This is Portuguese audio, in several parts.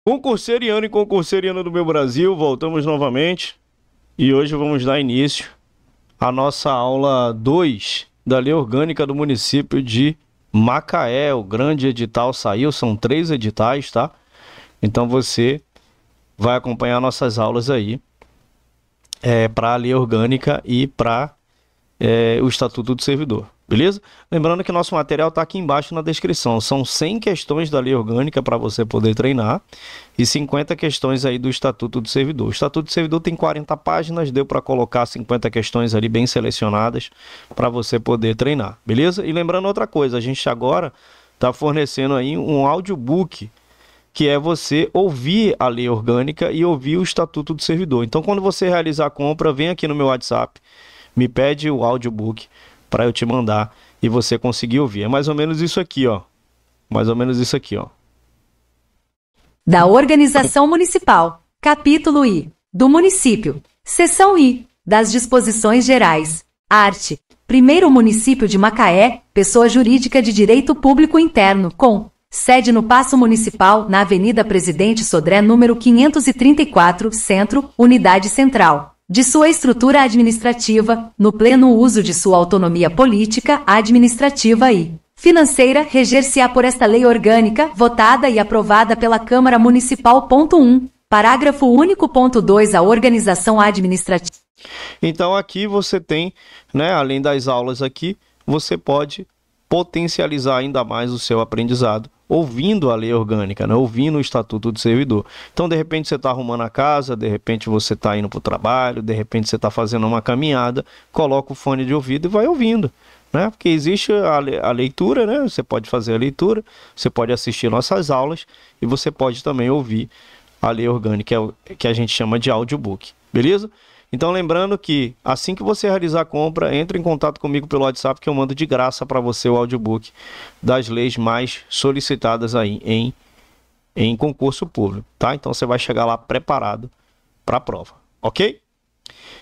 Concurseriano e concurseriana do meu Brasil, voltamos novamente e hoje vamos dar início à nossa aula 2 da Lei Orgânica do município de Macaé. O grande edital saiu, são 3 editais, tá? Então você vai acompanhar nossas aulas aí para a Lei Orgânica e para o Estatuto do Servidor. Beleza? Lembrando que nosso material está aqui embaixo na descrição. São 100 questões da Lei Orgânica para você poder treinar e 50 questões aí do Estatuto do Servidor. O Estatuto do Servidor tem 40 páginas, deu para colocar 50 questões ali bem selecionadas para você poder treinar. Beleza? E lembrando outra coisa, a gente agora está fornecendo aí um audiobook, que é você ouvir a Lei Orgânica e ouvir o Estatuto do Servidor. Então, quando você realizar a compra, vem aqui no meu WhatsApp, me pede o audiobook para eu te mandar e você conseguir ouvir. É mais ou menos isso aqui, ó. Mais ou menos isso aqui, ó. Da Organização Municipal. Capítulo I. Do Município. Seção I. Das Disposições Gerais. Art. Primeiro Município de Macaé, pessoa jurídica de direito público interno, com sede no Paço Municipal, na Avenida Presidente Sodré, número 534, Centro, Unidade Central. De sua estrutura administrativa, no pleno uso de sua autonomia política, administrativa e financeira, reger-se-á por esta lei orgânica, votada e aprovada pela Câmara Municipal. Ponto 1. Parágrafo único. Ponto 2. A organização administrativa. Então aqui você tem, né, além das aulas aqui, você pode potencializar ainda mais o seu aprendizado ouvindo a lei orgânica, né? Ouvindo o Estatuto do Servidor. Então, de repente, você está arrumando a casa, de repente você está indo para o trabalho, de repente você está fazendo uma caminhada, coloca o fone de ouvido e vai ouvindo, né? Porque existe a leitura, né? Você pode fazer a leitura, você pode assistir nossas aulas e você pode também ouvir a lei orgânica, que a gente chama de audiobook, beleza? Então, lembrando que assim que você realizar a compra, entre em contato comigo pelo WhatsApp que eu mando de graça para você o audiobook das leis mais solicitadas aí em concurso público, tá? Então, você vai chegar lá preparado para a prova, ok?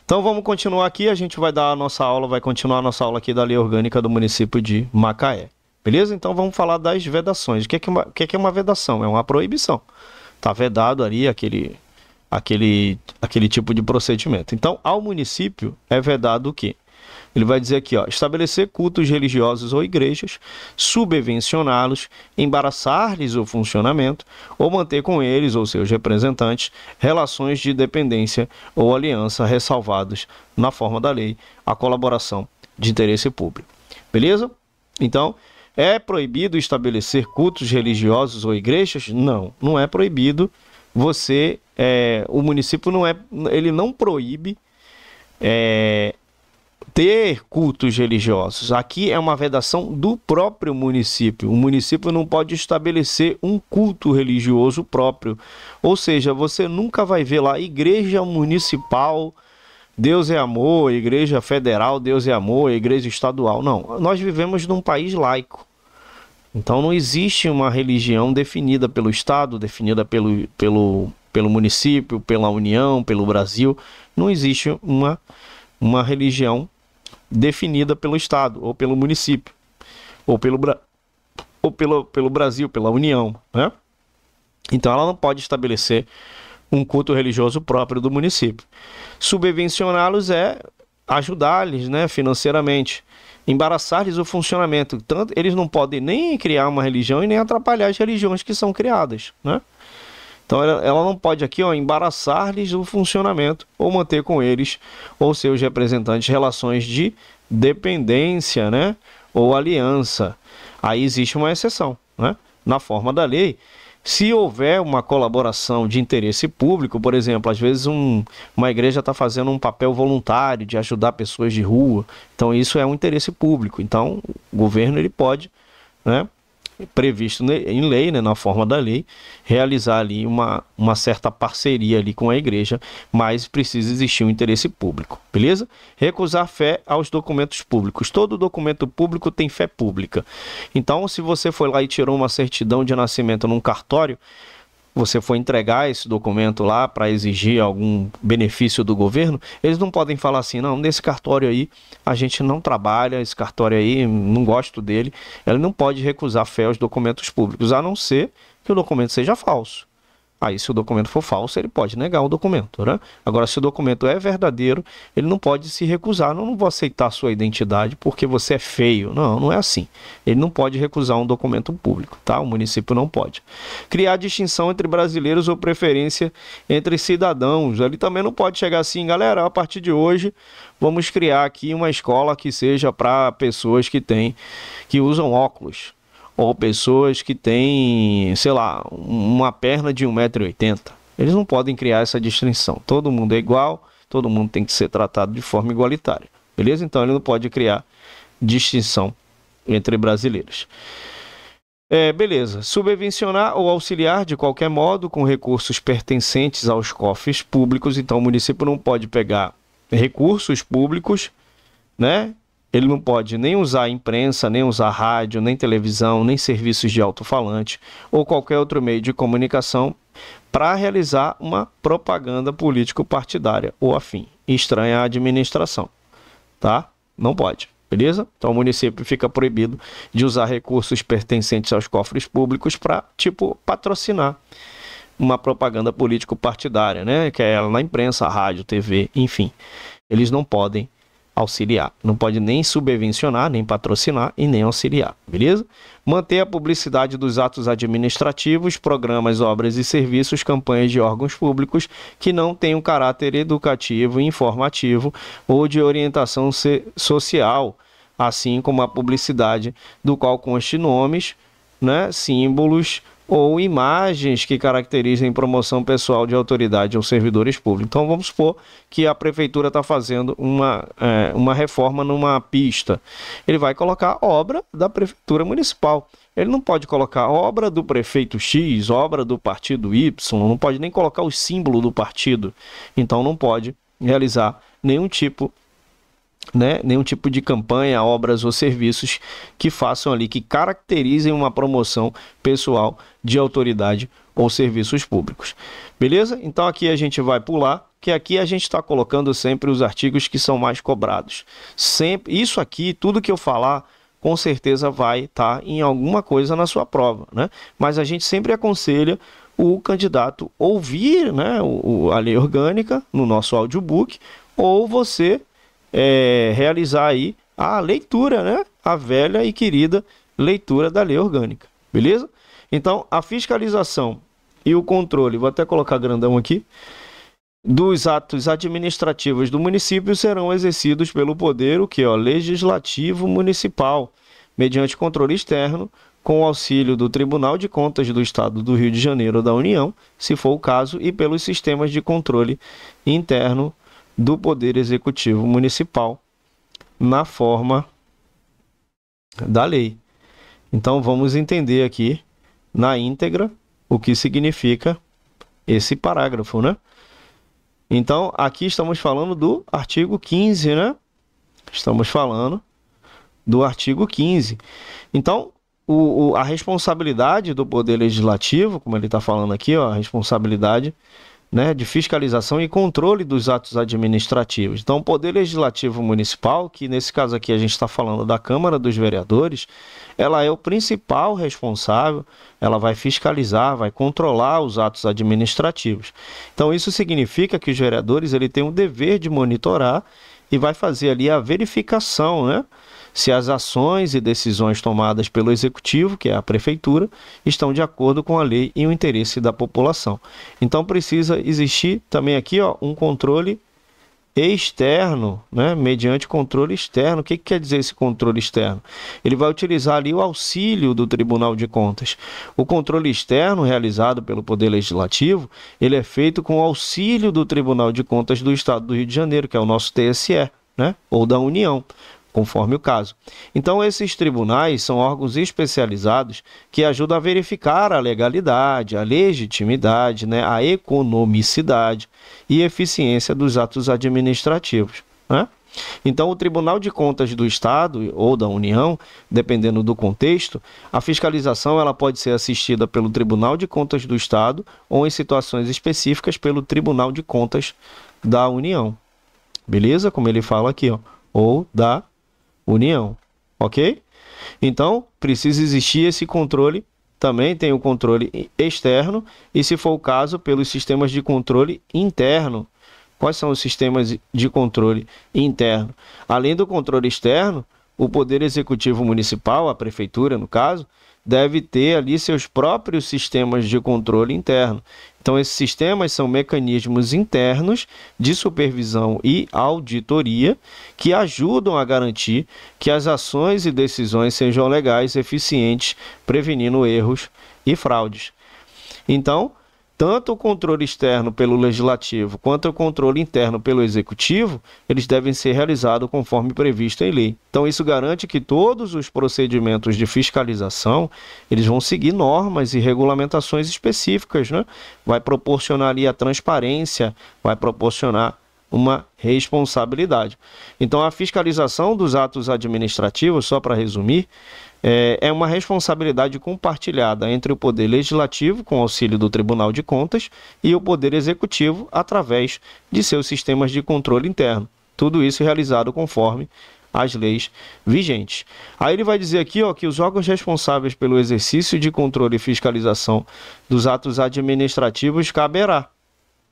Então, vamos continuar aqui, a gente vai dar a nossa aula, vai continuar a nossa aula aqui da Lei Orgânica do município de Macaé, beleza? Então, vamos falar das vedações. O que é uma vedação? É uma proibição. Tá vedado ali aquele tipo de procedimento. Então, ao município é vedado o quê? Ele vai dizer aqui, ó, estabelecer cultos religiosos ou igrejas, subvencioná-los, embaraçar-lhes o funcionamento ou manter com eles ou seus representantes relações de dependência ou aliança ressalvados na forma da lei a colaboração de interesse público. Beleza? Então, é proibido estabelecer cultos religiosos ou igrejas? Não, não é proibido. O município ele não proíbe ter cultos religiosos. Aqui é uma vedação do próprio município. O município não pode estabelecer um culto religioso próprio. Ou seja, você nunca vai ver lá igreja municipal, Deus é amor, igreja federal, Deus é amor, igreja estadual. Não, nós vivemos num país laico. Então não existe uma religião definida pelo Estado, definida pelo município, pela União, pelo Brasil. Não existe uma religião definida pelo Estado, ou pelo município, ou pelo Brasil, pela União, né? Então ela não pode estabelecer um culto religioso próprio do município. Subvencioná-los é ajudar-lhes, né, financeiramente. Embaraçar-lhes o funcionamento. Tanto eles não podem nem criar uma religião e nem atrapalhar as religiões que são criadas, né? Então ela não pode aqui, ó, embaraçar-lhes o funcionamento ou manter com eles ou seus representantes relações de dependência, né, ou aliança. Aí existe uma exceção, né? Na forma da lei, se houver uma colaboração de interesse público, por exemplo, às vezes uma igreja está fazendo um papel voluntário de ajudar pessoas de rua, então isso é um interesse público. Então o governo ele pode, né, previsto em lei, né, na forma da lei, realizar ali uma certa parceria ali com a igreja, mas precisa existir um interesse público, beleza? Recusar fé aos documentos públicos. Todo documento público tem fé pública. Então, se você foi lá e tirou uma certidão de nascimento num cartório, você for entregar esse documento lá para exigir algum benefício do governo, eles não podem falar assim, não, nesse cartório aí a gente não trabalha, esse cartório aí não gosto dele. Ele não pode recusar fé aos documentos públicos, a não ser que o documento seja falso. Aí, se o documento for falso, ele pode negar o documento, né? Agora, se o documento é verdadeiro, ele não pode se recusar. Não vou aceitar a sua identidade porque você é feio. Não, não é assim. Ele não pode recusar um documento público, tá? O município não pode. Criar distinção entre brasileiros ou preferência entre cidadãos. Ele também não pode chegar assim, galera, a partir de hoje, vamos criar aqui uma escola que seja para pessoas que usam óculos. Ou pessoas que têm, sei lá, uma perna de 1,80 m. Eles não podem criar essa distinção. Todo mundo é igual, todo mundo tem que ser tratado de forma igualitária. Beleza? Então ele não pode criar distinção entre brasileiros. Beleza. Subvencionar ou auxiliar de qualquer modo com recursos pertencentes aos cofres públicos. Então o município não pode pegar recursos públicos, né? Ele não pode nem usar imprensa, nem usar rádio, nem televisão, nem serviços de alto-falante ou qualquer outro meio de comunicação para realizar uma propaganda político-partidária ou afim, estranha à administração, tá? Não pode, beleza? Então o município fica proibido de usar recursos pertencentes aos cofres públicos para, patrocinar uma propaganda político-partidária, né? Que é ela na imprensa, rádio, TV, enfim. Eles não podem auxiliar, não pode nem subvencionar, nem patrocinar e nem auxiliar, beleza? Manter a publicidade dos atos administrativos, programas, obras e serviços, campanhas de órgãos públicos que não tenham caráter educativo, informativo ou de orientação social, assim como a publicidade do qual conste nomes, né, símbolos ou imagens que caracterizem promoção pessoal de autoridade ou servidores públicos. Então vamos supor que a prefeitura está fazendo uma reforma numa pista. Ele vai colocar obra da prefeitura municipal. Ele não pode colocar obra do prefeito X, obra do partido Y, não pode nem colocar o símbolo do partido. Então não pode realizar nenhum tipo de campanha, obras ou serviços que façam ali, que caracterizem uma promoção pessoal de autoridade ou serviços públicos. Beleza? Então aqui a gente vai pular, que aqui a gente está colocando sempre os artigos que são mais cobrados. Sempre, isso aqui, tudo que eu falar, com certeza vai estar em alguma coisa na sua prova, né? Mas a gente sempre aconselha o candidato ouvir, né, a lei orgânica no nosso audiobook, ou você realizar aí a leitura, né? A velha e querida leitura da lei orgânica, beleza? Então, a fiscalização e o controle, vou até colocar grandão aqui, dos atos administrativos do município serão exercidos pelo poder, legislativo municipal, mediante controle externo, com o auxílio do Tribunal de Contas do Estado do Rio de Janeiro ou da União, se for o caso, e pelos sistemas de controle interno do Poder Executivo Municipal, na forma da lei. Então, vamos entender aqui, na íntegra, o que significa esse parágrafo, né? Então, aqui estamos falando do artigo 15, né? Estamos falando do artigo 15. Então, a responsabilidade do Poder Legislativo, como ele está falando aqui, a responsabilidade, né, de fiscalização e controle dos atos administrativos. Então, o Poder Legislativo Municipal, que nesse caso aqui a gente está falando da Câmara dos Vereadores, ela é o principal responsável, ela vai fiscalizar, vai controlar os atos administrativos. Então, isso significa que os vereadores têm o dever de monitorar e vai fazer ali a verificação, né, se as ações e decisões tomadas pelo Executivo, que é a Prefeitura, estão de acordo com a lei e o interesse da população. Então precisa existir também aqui um controle externo, né? Mediante controle externo. O que quer dizer esse controle externo? Ele vai utilizar ali o auxílio do Tribunal de Contas. O controle externo realizado pelo Poder Legislativo, ele é feito com o auxílio do Tribunal de Contas do Estado do Rio de Janeiro, que é o nosso TSE, né? Ou da União, conforme o caso. Então, esses tribunais são órgãos especializados que ajudam a verificar a legalidade, a legitimidade, né, a economicidade e eficiência dos atos administrativos, né? Então, o Tribunal de Contas do Estado ou da União, dependendo do contexto, a fiscalização ela pode ser assistida pelo Tribunal de Contas do Estado ou, em situações específicas, pelo Tribunal de Contas da União. Beleza? Como ele fala aqui, ou da União, ok? Então, precisa existir esse controle também tem o controle externo e, se for o caso, pelos sistemas de controle interno. Quais são os sistemas de controle interno? Além do controle externo, o Poder Executivo Municipal, a Prefeitura, no caso, deve ter ali seus próprios sistemas de controle interno. Então, esses sistemas são mecanismos internos de supervisão e auditoria que ajudam a garantir que as ações e decisões sejam legais, eficientes, prevenindo erros e fraudes. Então, tanto o controle externo pelo Legislativo quanto o controle interno pelo Executivo, eles devem ser realizados conforme previsto em lei. Então, isso garante que todos os procedimentos de fiscalização, eles vão seguir normas e regulamentações específicas, né? Vai proporcionar ali a transparência, vai proporcionar uma responsabilidade. Então, a fiscalização dos atos administrativos, só para resumir, é uma responsabilidade compartilhada entre o Poder Legislativo, com auxílio do Tribunal de Contas, e o Poder Executivo, através de seus sistemas de controle interno. Tudo isso realizado conforme as leis vigentes. Aí ele vai dizer aqui, ó, que os órgãos responsáveis pelo exercício de controle e fiscalização dos atos administrativos caberá,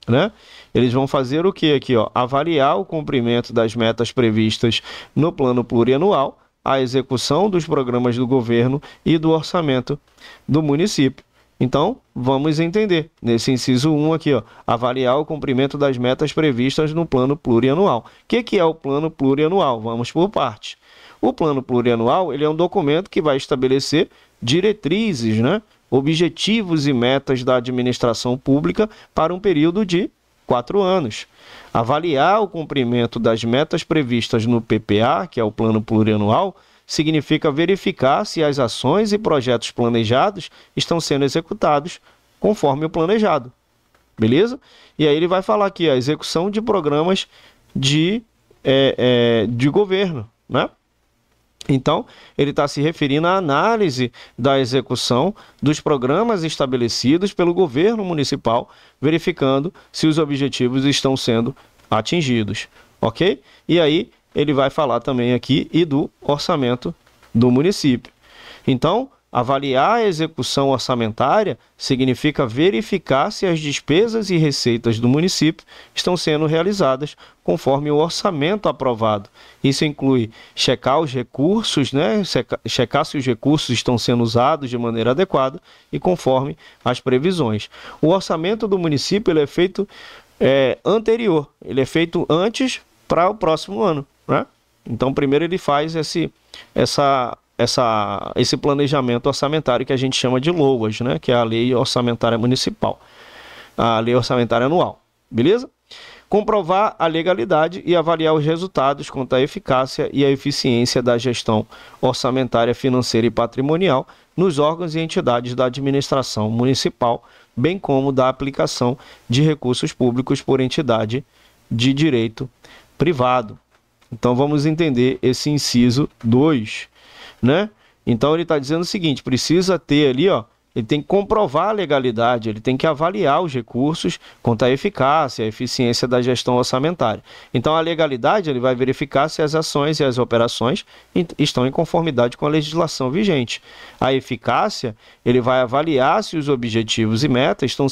né? Eles vão fazer o que aqui, ó? Avaliar o cumprimento das metas previstas no plano plurianual, a execução dos programas do governo e do orçamento do município. Então, vamos entender, nesse inciso 1 aqui, ó, avaliar o cumprimento das metas previstas no plano plurianual. O que é o plano plurianual? Vamos por partes. O plano plurianual, ele é um documento que vai estabelecer diretrizes, né, objetivos e metas da administração pública para um período de 4 anos. Avaliar o cumprimento das metas previstas no PPA, que é o Plano Plurianual, significa verificar se as ações e projetos planejados estão sendo executados conforme o planejado. Beleza? E aí ele vai falar aqui a execução de programas de governo, né? Então, ele está se referindo à análise da execução dos programas estabelecidos pelo governo municipal, verificando se os objetivos estão sendo atingidos, ok? E aí, ele vai falar também aqui e do orçamento do município. Então, avaliar a execução orçamentária significa verificar se as despesas e receitas do município estão sendo realizadas conforme o orçamento aprovado. Isso inclui checar os recursos, né? Checar se os recursos estão sendo usados de maneira adequada e conforme as previsões. O orçamento do município ele é feito anterior, ele é feito antes para o próximo ano, né? Então, primeiro ele faz esse planejamento orçamentário que a gente chama de LOAS, né? Que é a Lei Orçamentária Municipal, a Lei Orçamentária Anual, beleza? Comprovar a legalidade e avaliar os resultados quanto à eficácia e à eficiência da gestão orçamentária, financeira e patrimonial nos órgãos e entidades da administração municipal, bem como da aplicação de recursos públicos por entidade de direito privado. Então, vamos entender esse inciso 2, né? Então, ele está dizendo o seguinte, precisa ter ali, ó, ele tem que comprovar a legalidade, ele tem que avaliar os recursos quanto à eficácia, a eficiência da gestão orçamentária. Então, a legalidade, ele vai verificar se as ações e as operações estão em conformidade com a legislação vigente. A eficácia, ele vai avaliar se os objetivos e metas estão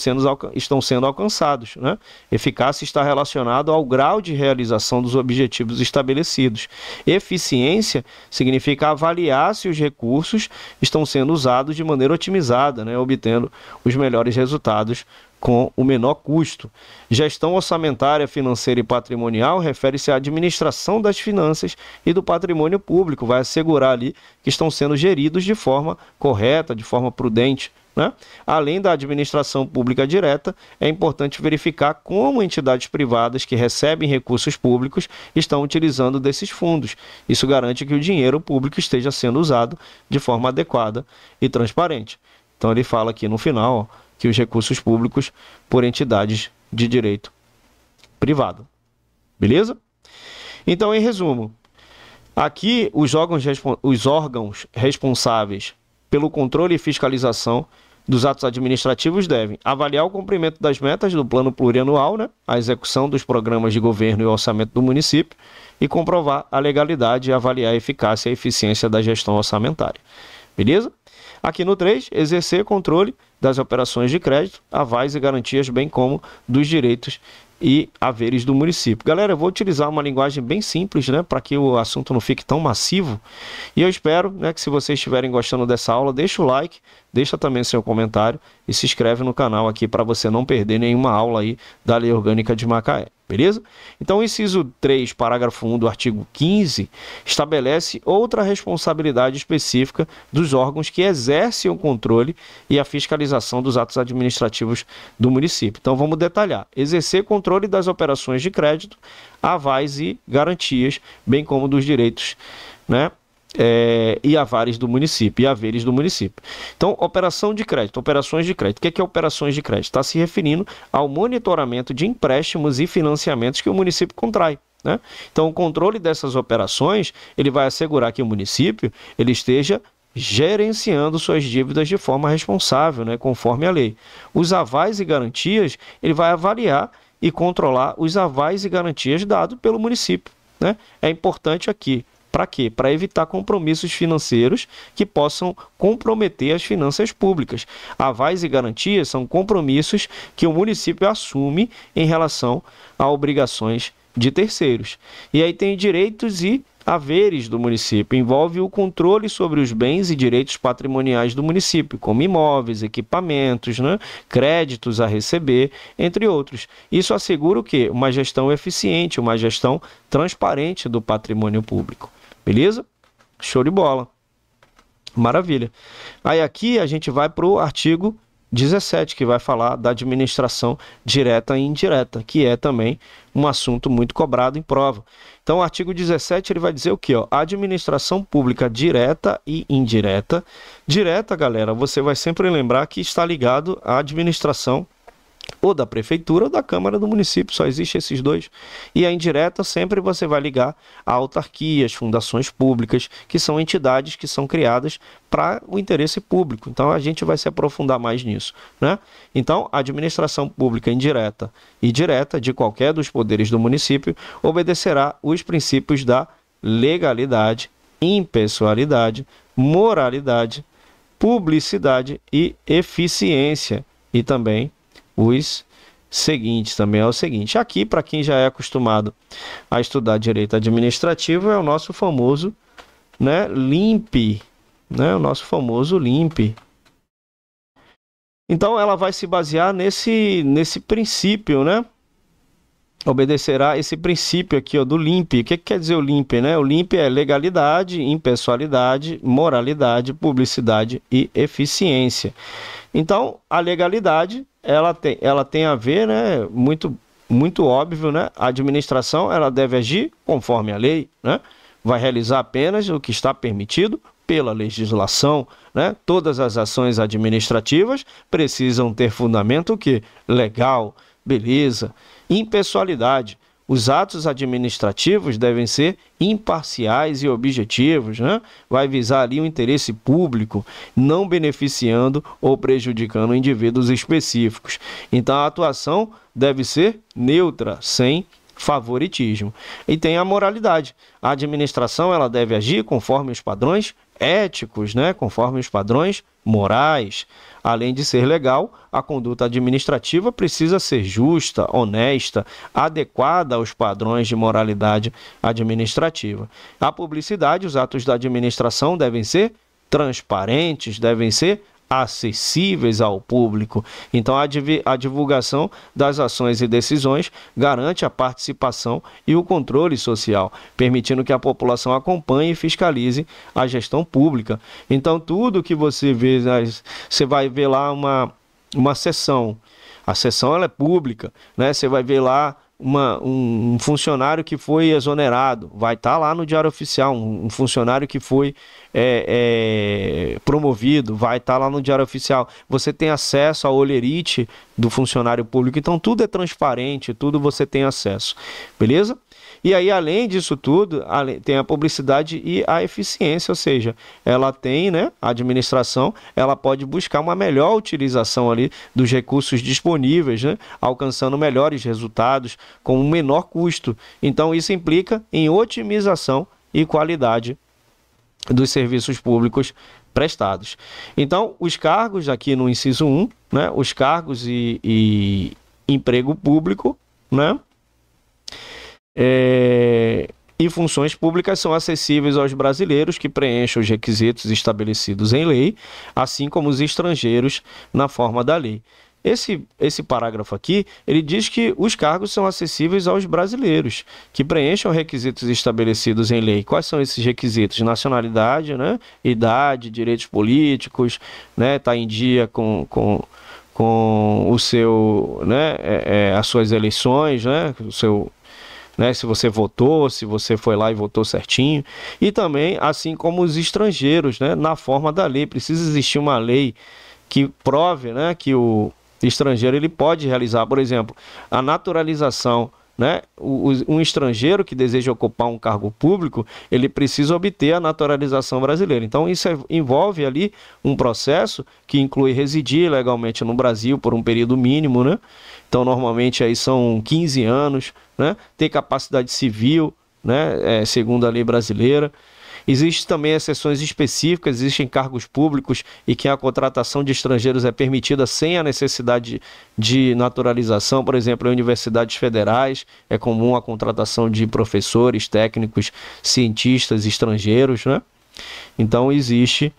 sendo alcançados, né? Eficácia está relacionado ao grau de realização dos objetivos estabelecidos. Eficiência significa avaliar se os recursos estão sendo usados de maneira otimizada, né, obtendo os melhores resultados com o menor custo. Gestão orçamentária, financeira e patrimonial refere-se à administração das finanças e do patrimônio público, vai assegurar ali que estão sendo geridos de forma correta, de forma prudente, né? Além da administração pública direta, é importante verificar como entidades privadas que recebem recursos públicos estão utilizando desses fundos. Isso garante que o dinheiro público esteja sendo usado de forma adequada e transparente. Então ele fala aqui no final, ó, que os recursos públicos por entidades de direito privado. Beleza? Então, em resumo, aqui os órgãos responsáveis pelo controle e fiscalização dos atos administrativos devem avaliar o cumprimento das metas do plano plurianual, né, a execução dos programas de governo e orçamento do município e comprovar a legalidade e avaliar a eficácia e a eficiência da gestão orçamentária. Beleza? Aqui no 3, exercer controle das operações de crédito, avais e garantias, bem como dos direitos e haveres do município. Galera, eu vou utilizar uma linguagem bem simples, né, para que o assunto não fique tão massivo. E eu espero, né, que se vocês estiverem gostando dessa aula, deixa o like, deixa também seu comentário e se inscreve no canal aqui para você não perder nenhuma aula aí da Lei Orgânica de Macaé. Beleza? Então, o inciso 3, parágrafo 1 do artigo 15, estabelece outra responsabilidade específica dos órgãos que exercem o controle e a fiscalização dos atos administrativos do município. Então, vamos detalhar. Exercer controle das operações de crédito, avais e garantias, bem como dos direitos, né, e haveres do município. Então, operação de crédito, operações de crédito. O que é operações de crédito? Está se referindo ao monitoramento de empréstimos e financiamentos que o município contrai, né? Então, o controle dessas operações, ele vai assegurar que o município ele esteja gerenciando suas dívidas de forma responsável, né, conforme a lei. Os avais e garantias, ele vai avaliar e controlar os avais e garantias dados pelo município, né? É importante aqui. Para quê? Para evitar compromissos financeiros que possam comprometer as finanças públicas. Avais e garantias são compromissos que o município assume em relação a obrigações de terceiros. E aí tem direitos e haveres do município. Envolve o controle sobre os bens e direitos patrimoniais do município, como imóveis, equipamentos, né, créditos a receber, entre outros. Isso assegura o quê? Uma gestão eficiente, uma gestão transparente do patrimônio público. Beleza? Show de bola. Maravilha. Aí aqui a gente vai para o artigo 17, que vai falar da administração direta e indireta, que é também um assunto muito cobrado em prova. Então, o artigo 17 ele vai dizer o quê? A administração pública direta e indireta. Direta, galera, você vai sempre lembrar que está ligado à administração ou da prefeitura ou da Câmara do município, só existe esses dois. E a indireta sempre você vai ligar a autarquias, fundações públicas, que são entidades que são criadas para o interesse público. Então a gente vai se aprofundar mais nisso, né? Então, a administração pública indireta e direta de qualquer dos poderes do município obedecerá os princípios da legalidade, impessoalidade, moralidade, publicidade e eficiência. E também os seguintes, também é o seguinte. Aqui, para quem já é acostumado a estudar direito administrativo, é o nosso famoso, né, LIMP, né, o nosso famoso LIMP. Então, ela vai se basear nesse princípio, né? Obedecerá esse princípio aqui, ó, do LIMP. O que quer dizer o LIMP, né? O LIMP é legalidade, impessoalidade, moralidade, publicidade e eficiência. Então, a legalidade, ela tem a ver, né, muito óbvio, né? A administração, ela deve agir conforme a lei, né? Vai realizar apenas o que está permitido pela legislação, né? Todas as ações administrativas precisam ter fundamento o quê? Legal, beleza. Impessoalidade. Os atos administrativos devem ser imparciais e objetivos, né? Vai visar ali o interesse público, não beneficiando ou prejudicando indivíduos específicos. Então, a atuação deve ser neutra, sem favoritismo. E tem a moralidade. A administração ela deve agir conforme os padrões éticos, né? Conforme os padrões morais. Além de ser legal, a conduta administrativa precisa ser justa, honesta, adequada aos padrões de moralidade administrativa. A publicidade, os atos da administração devem ser transparentes, devem ser acessíveis ao público. Então, a divulgação das ações e decisões garante a participação e o controle social, permitindo que a população acompanhe e fiscalize a gestão pública. Então, tudo que você vê, você vai ver lá uma sessão. A sessão ela é pública, né? Você vai ver lá um funcionário que foi exonerado, vai estar lá no Diário Oficial. Um funcionário que foi promovido, vai estar lá no Diário Oficial. Você tem acesso ao holerite do funcionário público, então tudo é transparente, tudo você tem acesso, beleza? E aí, além disso tudo, tem a publicidade e a eficiência, ou seja, ela tem, né, a administração, ela pode buscar uma melhor utilização ali dos recursos disponíveis, né, alcançando melhores resultados com um menor custo. Então, isso implica em otimização e qualidade dos serviços públicos prestados. Então, os cargos aqui no inciso 1, né, os cargos e emprego público, né, e funções públicas são acessíveis aos brasileiros que preencham os requisitos estabelecidos em lei, assim como os estrangeiros na forma da lei. Esse parágrafo aqui, ele diz que os cargos são acessíveis aos brasileiros que preencham requisitos estabelecidos em lei. Quais são esses requisitos? Nacionalidade, né? Idade, direitos políticos, né? Tá em dia com o seu, né? As suas eleições, né? O seu, né? Se você votou, se você foi lá e votou certinho. E também, assim como os estrangeiros, né? Na forma da lei. Precisa existir uma lei que prove, né? Que o estrangeiro ele pode realizar, por exemplo, a naturalização, né? Um estrangeiro que deseja ocupar um cargo público, ele precisa obter a naturalização brasileira. Então isso envolve ali um processo que inclui residir legalmente no Brasil por um período mínimo, né? Então normalmente aí são 15 anos, né? Ter capacidade civil, né? Segundo a lei brasileira. Existem também exceções específicas, existem cargos públicos e que a contratação de estrangeiros é permitida sem a necessidade de naturalização. Por exemplo, em universidades federais é comum a contratação de professores, técnicos, cientistas estrangeiros, né? Então, existe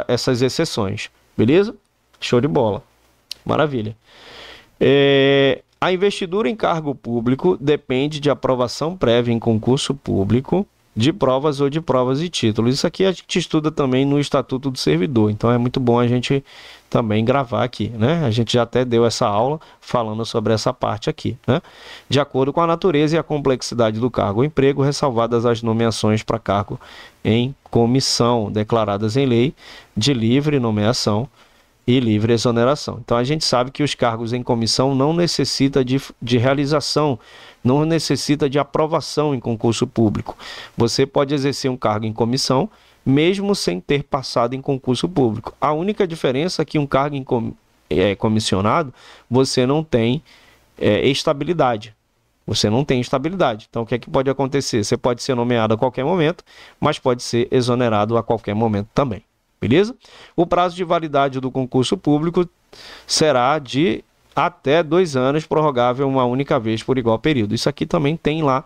essas exceções, beleza? Show de bola, maravilha. A investidura em cargo público depende de aprovação prévia em concurso público, de provas ou de provas e títulos. Isso aqui a gente estuda também no Estatuto do Servidor, então é muito bom a gente também gravar aqui, né? A gente já até deu essa aula falando sobre essa parte aqui, né? De acordo com a natureza e a complexidade do cargo ou emprego, ressalvadas as nomeações para cargo em comissão, declaradas em lei de livre nomeação e livre exoneração. Então a gente sabe que os cargos em comissão não necessitam de realização, não necessita de aprovação em concurso público. Você pode exercer um cargo em comissão, mesmo sem ter passado em concurso público. A única diferença é que um cargo comissionado, você não tem estabilidade. Você não tem estabilidade. Então, o que é que pode acontecer? Você pode ser nomeado a qualquer momento, mas pode ser exonerado a qualquer momento também. Beleza? O prazo de validade do concurso público será de até 2 anos, prorrogável uma única vez por igual período. Isso aqui também tem lá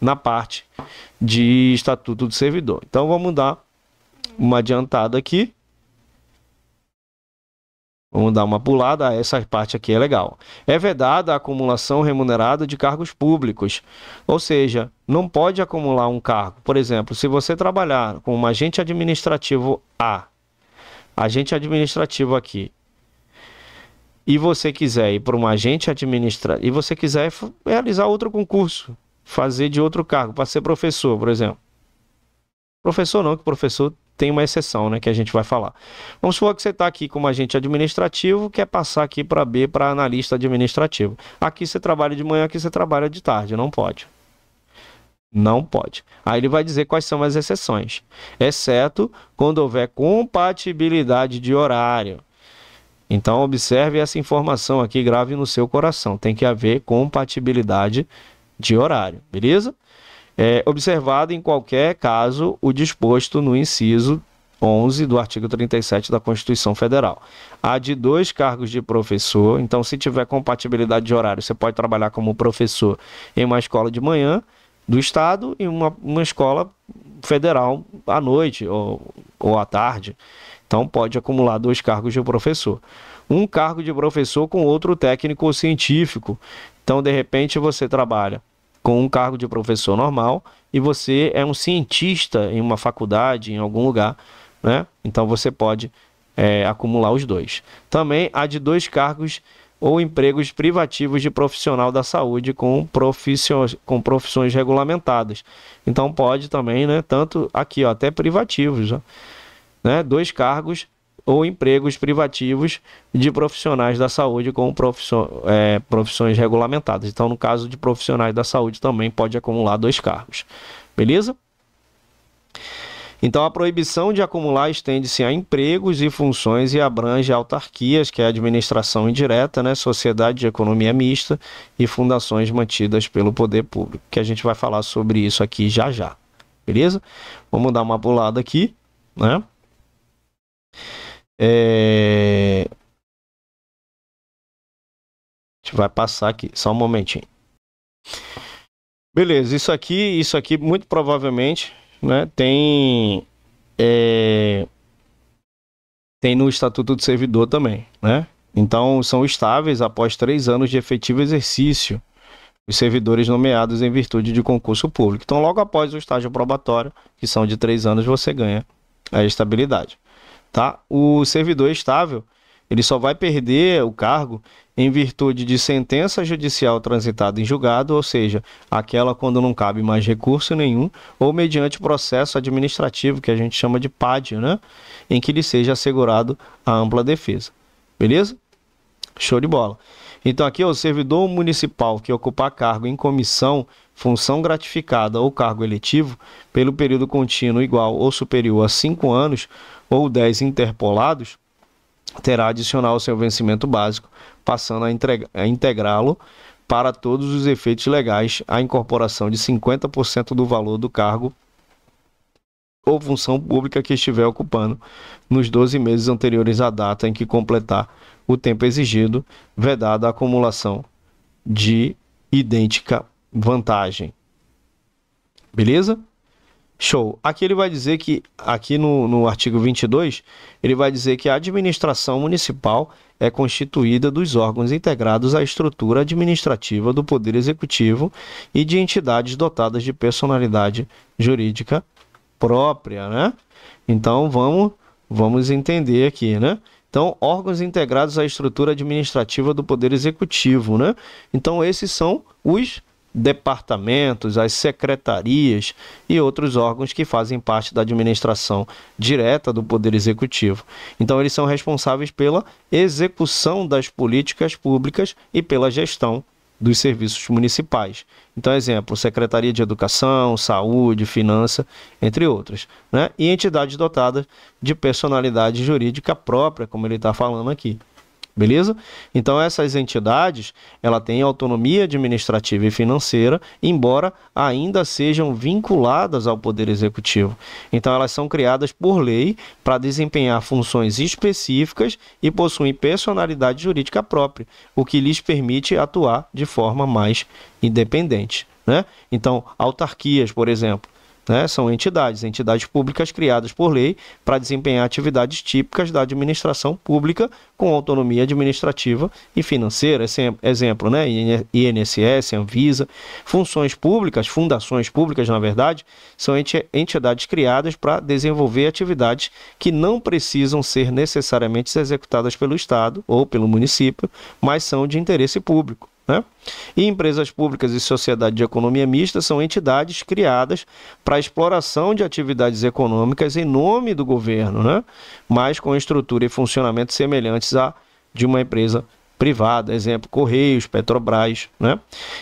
na parte de Estatuto do Servidor. Então, vamos dar uma adiantada aqui. Vamos dar uma pulada, essa parte aqui é legal. É vedada a acumulação remunerada de cargos públicos, ou seja, não pode acumular um cargo. Por exemplo, se você trabalhar com um agente administrativo A, agente administrativo aqui, e você quiser ir para um agente administrativo, e você quiser realizar outro concurso, fazer de outro cargo, para ser professor, por exemplo. Professor não, que professor tem uma exceção, né, que a gente vai falar. Vamos supor que você está aqui como agente administrativo, quer passar aqui para B, para analista administrativo. Aqui você trabalha de manhã, aqui você trabalha de tarde, não pode. Não pode. Aí ele vai dizer quais são as exceções, exceto quando houver compatibilidade de horário. Então, observe essa informação aqui, grave no seu coração. Tem que haver compatibilidade de horário, beleza? Observado em qualquer caso o disposto no inciso 11 do artigo 37 da Constituição Federal. Há de 2 cargos de professor, então se tiver compatibilidade de horário, você pode trabalhar como professor em uma escola de manhã do estado e uma escola federal à noite ou à tarde. Então pode acumular 2 cargos de professor. Um cargo de professor com outro técnico ou científico. Então, de repente, você trabalha com um cargo de professor normal e você é um cientista em uma faculdade, em algum lugar, né? Então você pode acumular os 2. Também há de 2 cargos ou empregos privativos de profissional da saúde com profissões regulamentadas. Então pode também, né? Tanto aqui, ó, até privativos, ó, né? 2 cargos ou empregos privativos de profissionais da saúde com profissões regulamentadas. Então, no caso de profissionais da saúde, também pode acumular 2 cargos. Beleza? Então, a proibição de acumular estende-se a empregos e funções e abrange autarquias, que é a administração indireta, né? Sociedade de economia mista e fundações mantidas pelo poder público, que a gente vai falar sobre isso aqui já já. Beleza? Vamos dar uma pulada aqui, né? A gente vai passar aqui, só um momentinho. Beleza, isso aqui muito provavelmente, né, tem no Estatuto do Servidor também, né? Então, são estáveis após 3 anos de efetivo exercício os servidores nomeados em virtude de concurso público. Então, logo após o estágio probatório, que são de 3 anos, você ganha a estabilidade, tá? O servidor estável, ele só vai perder o cargo em virtude de sentença judicial transitada em julgado, ou seja, aquela quando não cabe mais recurso nenhum, ou mediante processo administrativo, que a gente chama de PAD, né? Em que lhe seja assegurado a ampla defesa. Beleza? Show de bola. Então aqui, o servidor municipal que ocupar cargo em comissão, função gratificada ou cargo eletivo, pelo período contínuo igual ou superior a 5 anos, ou 10 interpolados, terá adicional ao seu vencimento básico, passando a integrá-lo para todos os efeitos legais a incorporação de 50% do valor do cargo ou função pública que estiver ocupando nos 12 meses anteriores à data em que completar o tempo exigido, vedada a acumulação de idêntica vantagem. Beleza? Show. Aqui ele vai dizer que, aqui no artigo 22, ele vai dizer que a administração municipal é constituída dos órgãos integrados à estrutura administrativa do Poder Executivo e de entidades dotadas de personalidade jurídica própria, né? Então, vamos entender aqui, né? Então, órgãos integrados à estrutura administrativa do Poder Executivo, né? Então, esses são os departamentos, as secretarias e outros órgãos que fazem parte da administração direta do Poder Executivo. Então, eles são responsáveis pela execução das políticas públicas e pela gestão dos serviços municipais. Então, exemplo, Secretaria de Educação, Saúde, Finança, entre outras, né? E entidades dotadas de personalidade jurídica própria, como ele está falando aqui. Beleza? Então, essas entidades, ela têm autonomia administrativa e financeira, embora ainda sejam vinculadas ao Poder Executivo. Então, elas são criadas por lei para desempenhar funções específicas e possuem personalidade jurídica própria, o que lhes permite atuar de forma mais independente, né? Então, autarquias, por exemplo, né, são entidades públicas criadas por lei para desempenhar atividades típicas da administração pública com autonomia administrativa e financeira. Exemplo, né, INSS, Anvisa. Funções públicas, fundações públicas, na verdade, são entidades criadas para desenvolver atividades que não precisam ser necessariamente executadas pelo Estado ou pelo município, mas são de interesse público, né? E empresas públicas e sociedade de economia mista são entidades criadas para a exploração de atividades econômicas em nome do governo, né? Mas com estrutura e funcionamento semelhantes à de uma empresa privada, exemplo, Correios, Petrobras, né?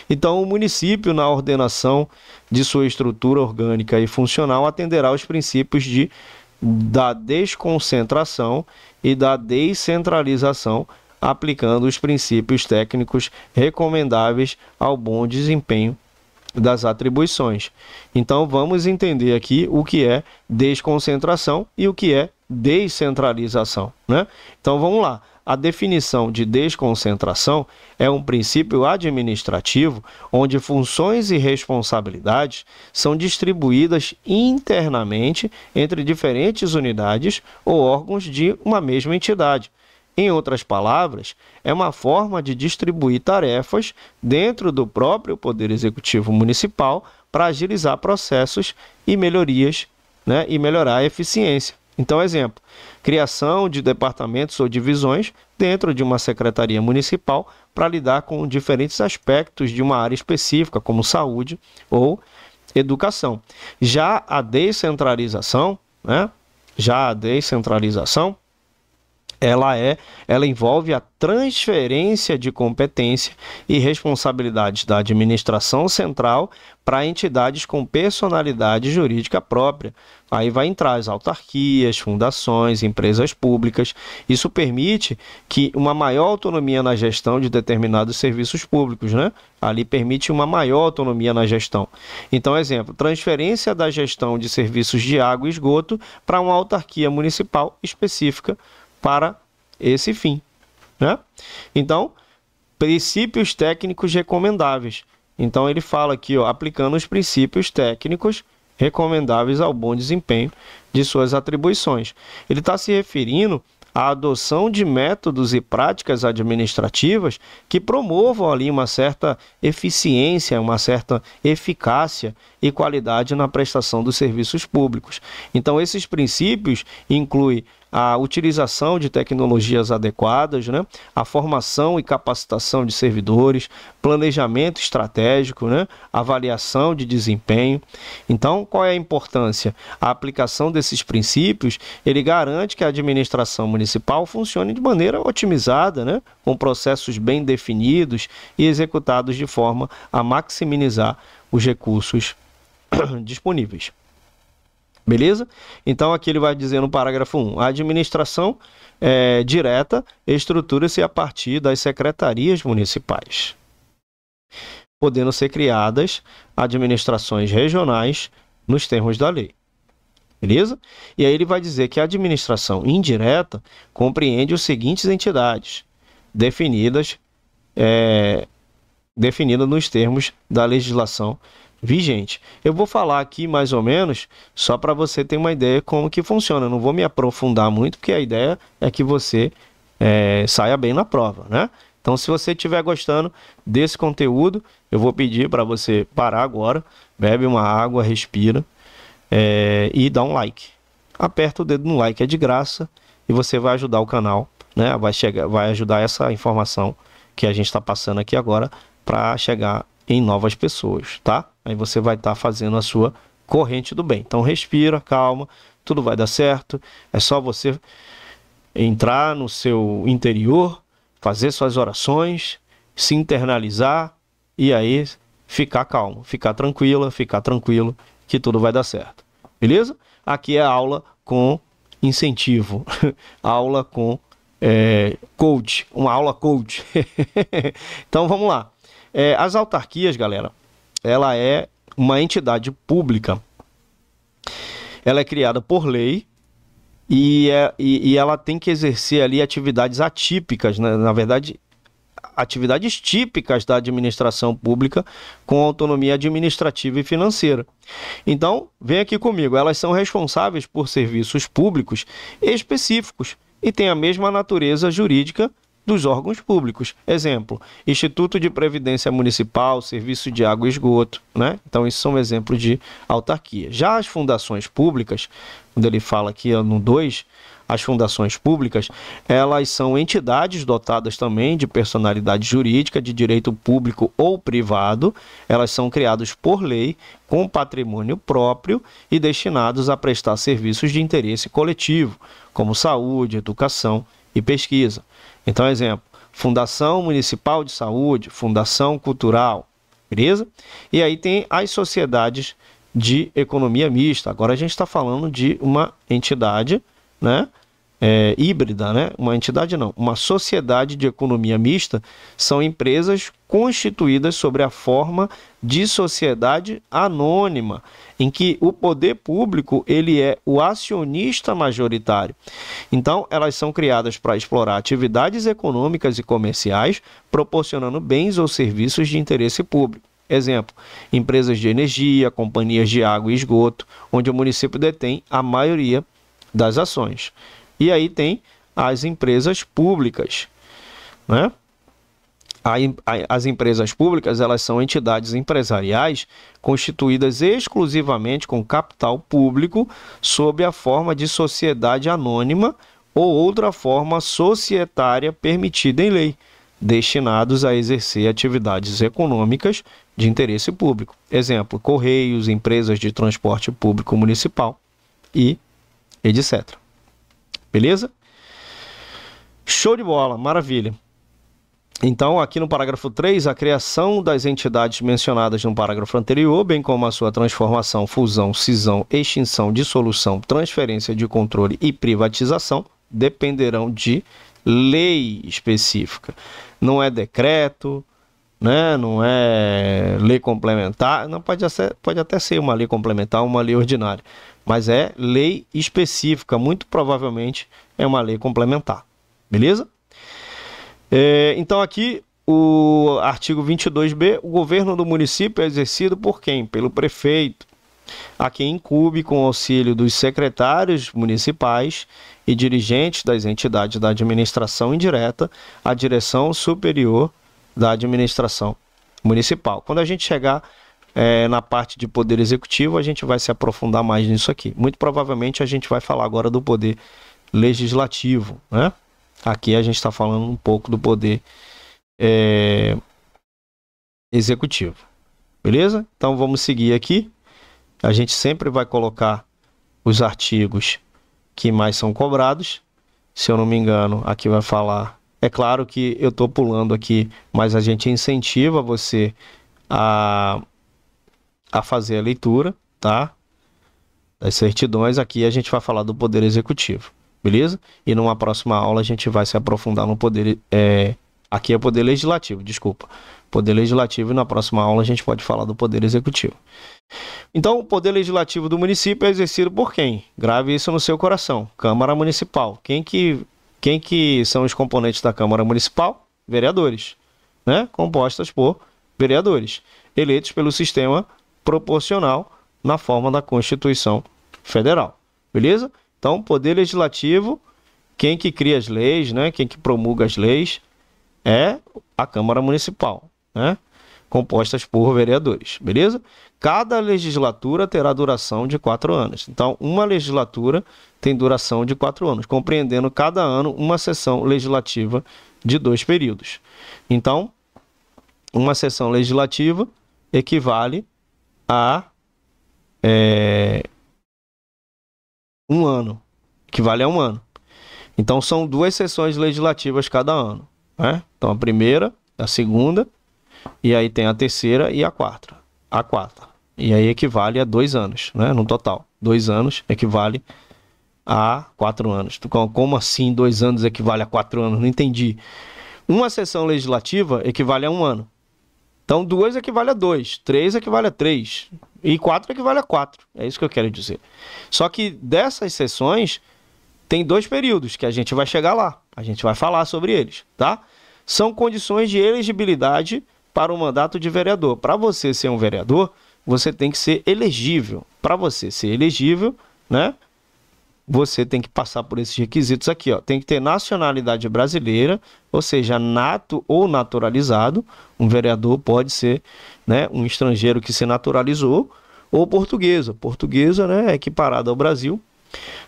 Então, o município, na ordenação de sua estrutura orgânica e funcional, atenderá aos princípios da desconcentração e da descentralização, aplicando os princípios técnicos recomendáveis ao bom desempenho das atribuições. Então, vamos entender aqui o que é desconcentração e o que é descentralização, né? Então, vamos lá. A definição de desconcentração é um princípio administrativo onde funções e responsabilidades são distribuídas internamente entre diferentes unidades ou órgãos de uma mesma entidade. Em outras palavras, é uma forma de distribuir tarefas dentro do próprio Poder Executivo Municipal para agilizar processos e melhorias, né, e melhorar a eficiência. Então, exemplo, criação de departamentos ou divisões dentro de uma secretaria municipal para lidar com diferentes aspectos de uma área específica, como saúde ou educação. Já a descentralização, né, ela envolve a transferência de competência e responsabilidades da administração central para entidades com personalidade jurídica própria. Aí vai entrar as autarquias, fundações, empresas públicas. Isso permite que uma maior autonomia na gestão de determinados serviços públicos, né? Ali permite uma maior autonomia na gestão. Então, exemplo, transferência da gestão de serviços de água e esgoto para uma autarquia municipal específica para esse fim, né? Então, princípios técnicos recomendáveis. Então, ele fala aqui, ó, aplicando os princípios técnicos recomendáveis ao bom desempenho de suas atribuições. Ele está se referindo à adoção de métodos e práticas administrativas que promovam ali uma certa eficiência, uma certa eficácia e qualidade na prestação dos serviços públicos. Então, esses princípios incluem a utilização de tecnologias adequadas, né? A formação e capacitação de servidores, planejamento estratégico, né? Avaliação de desempenho. Então, qual é a importância? A aplicação desses princípios, ele garante que a administração municipal funcione de maneira otimizada, né? Com processos bem definidos e executados de forma a maximizar os recursos disponíveis. Beleza? Então, aqui ele vai dizer no parágrafo 1, a administração direta estrutura-se a partir das secretarias municipais, podendo ser criadas administrações regionais nos termos da lei. Beleza? E aí ele vai dizer que a administração indireta compreende as seguintes entidades, definidas nos termos da legislação vigente. Eu vou falar aqui mais ou menos só para você ter uma ideia como que funciona. Eu não vou me aprofundar muito, porque a ideia é que você saia bem na prova, né? Então, se você estiver gostando desse conteúdo, eu vou pedir para você parar agora, bebe uma água, respira e dá um like. Aperta o dedo no like, é de graça e você vai ajudar o canal, né? Vai ajudar essa informação que a gente está passando aqui agora para chegar em novas pessoas, tá? Aí você vai estar fazendo a sua corrente do bem. Então respira, calma, tudo vai dar certo. É só você entrar no seu interior, fazer suas orações, se internalizar e aí ficar calmo, ficar tranquila, ficar tranquilo, que tudo vai dar certo. Beleza? Aqui é a aula com incentivo, aula com coach, uma aula coach. Então vamos lá. As autarquias, galera, ela é uma entidade pública, ela é criada por lei e ela tem que exercer ali atividades atípicas, né? Na verdade, atividades típicas da administração pública com autonomia administrativa e financeira. Então, vem aqui comigo, elas são responsáveis por serviços públicos específicos e têm a mesma natureza jurídica dos órgãos públicos. Exemplo, Instituto de Previdência Municipal, Serviço de Água e Esgoto, né? Então, isso são exemplos de autarquia. Já as fundações públicas, quando ele fala aqui no 2, as fundações públicas, elas são entidades dotadas também de personalidade jurídica, de direito público ou privado. Elas são criadas por lei, com patrimônio próprio e destinados a prestar serviços de interesse coletivo, como saúde, educação e pesquisa. Então, exemplo, Fundação Municipal de Saúde, Fundação Cultural, beleza? E aí tem as sociedades de economia mista. Agora a gente está falando de uma entidade, né, híbrida, né? Uma entidade não, uma sociedade de economia mista são empresas constituídas sobre a forma de sociedade anônima, em que o poder público ele é o acionista majoritário. Então, elas são criadas para explorar atividades econômicas e comerciais, proporcionando bens ou serviços de interesse público. Exemplo, empresas de energia, companhias de água e esgoto, onde o município detém a maioria das ações. E aí tem as empresas públicas, né? As empresas públicas, elas são entidades empresariais constituídas exclusivamente com capital público sob a forma de sociedade anônima ou outra forma societária permitida em lei, destinados a exercer atividades econômicas de interesse público. Exemplo, Correios, empresas de transporte público municipal e etc. Beleza? Show de bola, maravilha. Então, aqui no parágrafo 3, a criação das entidades mencionadas no parágrafo anterior, bem como a sua transformação, fusão, cisão, extinção, dissolução, transferência de controle e privatização, dependerão de lei específica. Não é decreto, né? Não é lei complementar, não pode até ser uma lei complementar, uma lei ordinária, mas é lei específica, muito provavelmente é uma lei complementar, beleza? Então aqui o artigo 22b, o governo do município é exercido por quem? Pelo prefeito, a quem incumbe com o auxílio dos secretários municipais e dirigentes das entidades da administração indireta, a direção superior da administração municipal. Quando a gente chegar na parte de poder executivo, a gente vai se aprofundar mais nisso aqui. Muito provavelmente a gente vai falar agora do poder legislativo, né? Aqui a gente está falando um pouco do poder executivo, beleza? Então vamos seguir aqui. A gente sempre vai colocar os artigos que mais são cobrados. Se eu não me engano, aqui vai falar... É claro que eu estou pulando aqui, mas a gente incentiva você a fazer a leitura, tá? Das certidões. Aqui a gente vai falar do poder executivo, beleza? E numa próxima aula a gente vai se aprofundar no poder... Aqui é poder legislativo, desculpa. Poder legislativo, e na próxima aula a gente pode falar do poder executivo. Então, o poder legislativo do município é exercido por quem? Grave isso no seu coração. Câmara Municipal. Quem que são os componentes da Câmara Municipal? Vereadores, né? Compostas por vereadores, eleitos pelo sistema proporcional na forma da Constituição Federal, beleza? Então, poder legislativo, quem que cria as leis, né? Quem que promulga as leis é a Câmara Municipal, né? Compostas por vereadores, beleza? Cada legislatura terá duração de 4 anos. Então, uma legislatura tem duração de 4 anos, compreendendo cada ano uma sessão legislativa de 2 períodos. Então, uma sessão legislativa equivale a 1 ano. Equivale a 1 ano. Então, são 2 sessões legislativas cada ano, né? Então, a primeira, a segunda, e aí tem a terceira e a quarta. E aí equivale a 2 anos, né? No total. 2 anos equivale a 4 anos. Como assim 2 anos equivale a 4 anos? Não entendi. Uma sessão legislativa equivale a 1 ano. Então 2 equivale a 2, 3 equivale a 3 e 4 equivale a 4. É isso que eu quero dizer. Só que dessas sessões tem 2 períodos que a gente vai chegar lá. A gente vai falar sobre eles, tá? São condições de elegibilidade para o mandato de vereador. Para você ser um vereador, você tem que ser elegível. Para você ser elegível, né? Você tem que passar por esses requisitos aqui, ó. Tem que ter nacionalidade brasileira, ou seja, nato ou naturalizado. Um vereador pode ser, né, um estrangeiro que se naturalizou, ou portuguesa. Portuguesa, né, é equiparada ao Brasil,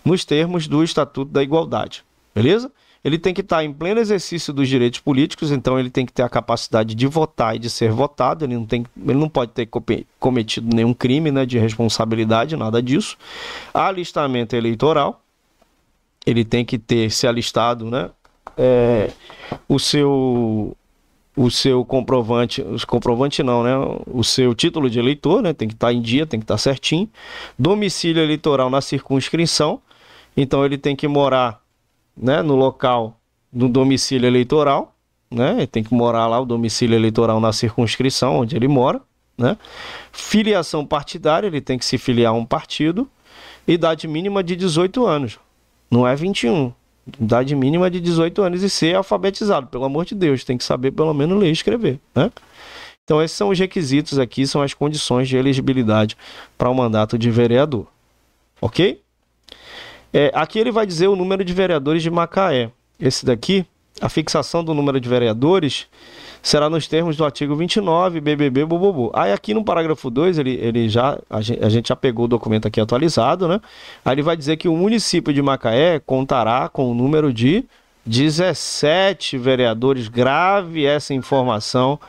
nos termos do Estatuto da Igualdade. Beleza? Ele tem que estar em pleno exercício dos direitos políticos, então ele tem que ter a capacidade de votar e de ser votado. Ele não pode ter cometido nenhum crime, né, de responsabilidade, nada disso. Alistamento eleitoral, ele tem que ter se alistado, né, o seu comprovante, o seu título de eleitor, né, tem que estar em dia, tem que estar certinho. Domicílio eleitoral na circunscrição, então ele tem que morar, né, no local do domicílio eleitoral, né? Ele tem que morar lá, o domicílio eleitoral na circunscrição onde ele mora, né? Filiação partidária, ele tem que se filiar a um partido. Idade mínima de 18 anos, não é 21. Idade mínima de 18 anos e ser alfabetizado, pelo amor de Deus, tem que saber pelo menos ler e escrever, né? Então esses são os requisitos aqui, são as condições de elegibilidade para o mandato de vereador, ok? Aqui ele vai dizer o número de vereadores de Macaé. Esse daqui, a fixação do número de vereadores será nos termos do artigo 29, BBB, bobobo. Aí aqui no parágrafo 2, a gente já pegou o documento aqui atualizado, né? Aí ele vai dizer que o município de Macaé contará com o número de 17 vereadores. Grave essa informação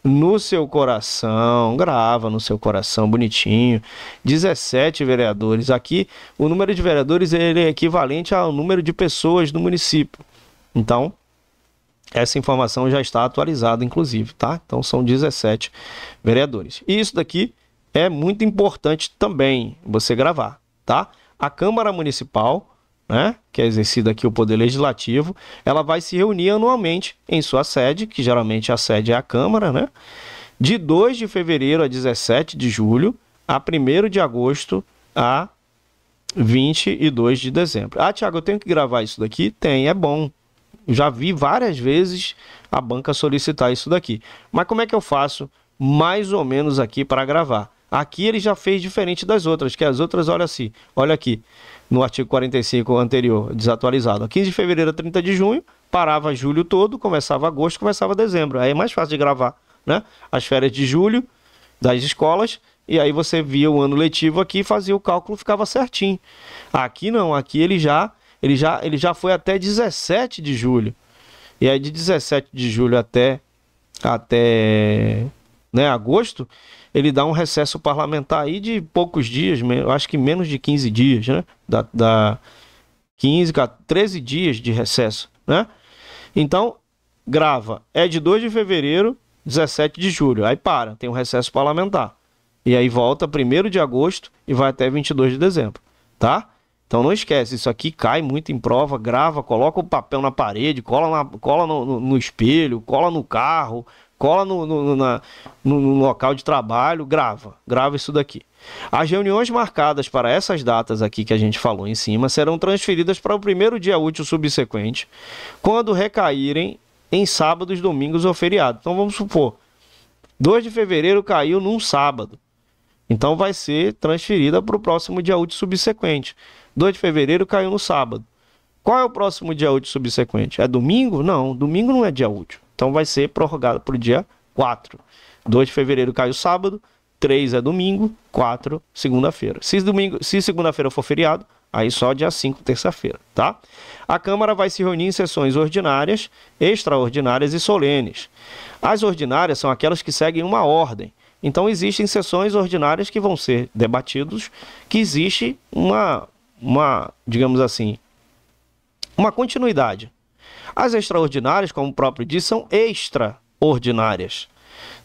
no seu coração, grava no seu coração bonitinho. 17 vereadores. Aqui o número de vereadores ele é equivalente ao número de pessoas no município. Então, essa informação já está atualizada, inclusive, tá? Então, são 17 vereadores. E isso daqui é muito importante também você gravar, tá? A Câmara Municipal, né, que é exercida aqui o Poder Legislativo, ela vai se reunir anualmente em sua sede, que geralmente a sede é a Câmara, né? De 2 de fevereiro a 17 de julho, a 1º de agosto a 22 de dezembro. Ah, Thiago, eu tenho que gravar isso daqui? Tem, é bom. Já vi várias vezes a banca solicitar isso daqui. Mas como é que eu faço mais ou menos aqui para gravar? Aqui ele já fez diferente das outras, que as outras, olha assim, olha aqui, no artigo 45 anterior, desatualizado. 15 de fevereiro a 30 de junho, parava julho todo, começava agosto, começava dezembro. Aí é mais fácil de gravar, né? As férias de julho das escolas, e aí você via o ano letivo aqui, fazia o cálculo, ficava certinho. Aqui não, aqui ele já foi até 17 de julho. E aí de 17 de julho até né, agosto, ele dá um recesso parlamentar aí de poucos dias, eu acho que menos de 15 dias, né? Dá 15, 13 dias de recesso, né? Então, grava, é de 2 de fevereiro, 17 de julho, aí para, tem um recesso parlamentar. E aí volta 1º de agosto e vai até 22 de dezembro, tá? Então não esquece, isso aqui cai muito em prova, grava, coloca o papel na parede, cola no espelho, cola no carro, cola no local de trabalho, grava isso daqui. As reuniões marcadas para essas datas aqui que a gente falou em cima serão transferidas para o 1º dia útil subsequente, quando recaírem em sábados, domingos ou feriados. Então vamos supor, 2 de fevereiro caiu num sábado, então vai ser transferida para o próximo dia útil subsequente. 2 de fevereiro caiu no sábado. Qual é o próximo dia útil subsequente? É domingo? Não, domingo não é dia útil. Então vai ser prorrogado para o dia 4. 2 de fevereiro caiu sábado, 3 é domingo, 4 segunda-feira. Se segunda-feira for feriado, aí só dia 5, terça-feira, tá? A Câmara vai se reunir em sessões ordinárias, extraordinárias e solenes. As ordinárias são aquelas que seguem uma ordem. Então existem sessões ordinárias que vão ser debatidos, que existe digamos assim, uma continuidade. As extraordinárias, como o próprio diz, são extraordinárias.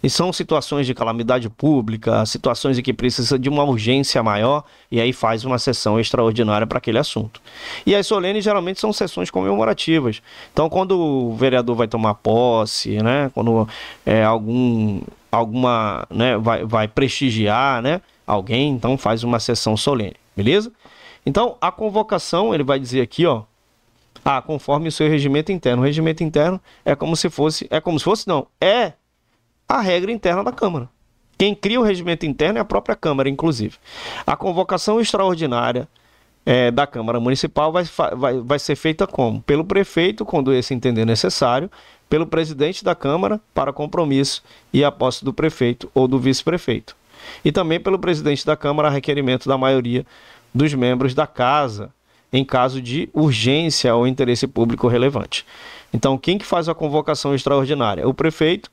E são situações de calamidade pública, situações em que precisa de uma urgência maior, e aí faz uma sessão extraordinária para aquele assunto. E as solenes geralmente são sessões comemorativas. Então, quando o vereador vai tomar posse, né, quando alguma, né, vai prestigiar, né, alguém, então faz uma sessão solene, beleza? Então, a convocação, ele vai dizer aqui, ó, conforme o seu regimento interno. O regimento interno é a regra interna da Câmara. Quem cria o regimento interno é a própria Câmara, inclusive. A convocação extraordinária da Câmara Municipal vai ser feita como? Pelo prefeito, quando esse entender necessário, pelo presidente da Câmara, para compromisso e a posse do prefeito ou do vice-prefeito. E também pelo presidente da Câmara, a requerimento da maioria dos membros da Casa, em caso de urgência ou interesse público relevante. Então, quem que faz a convocação extraordinária? O prefeito,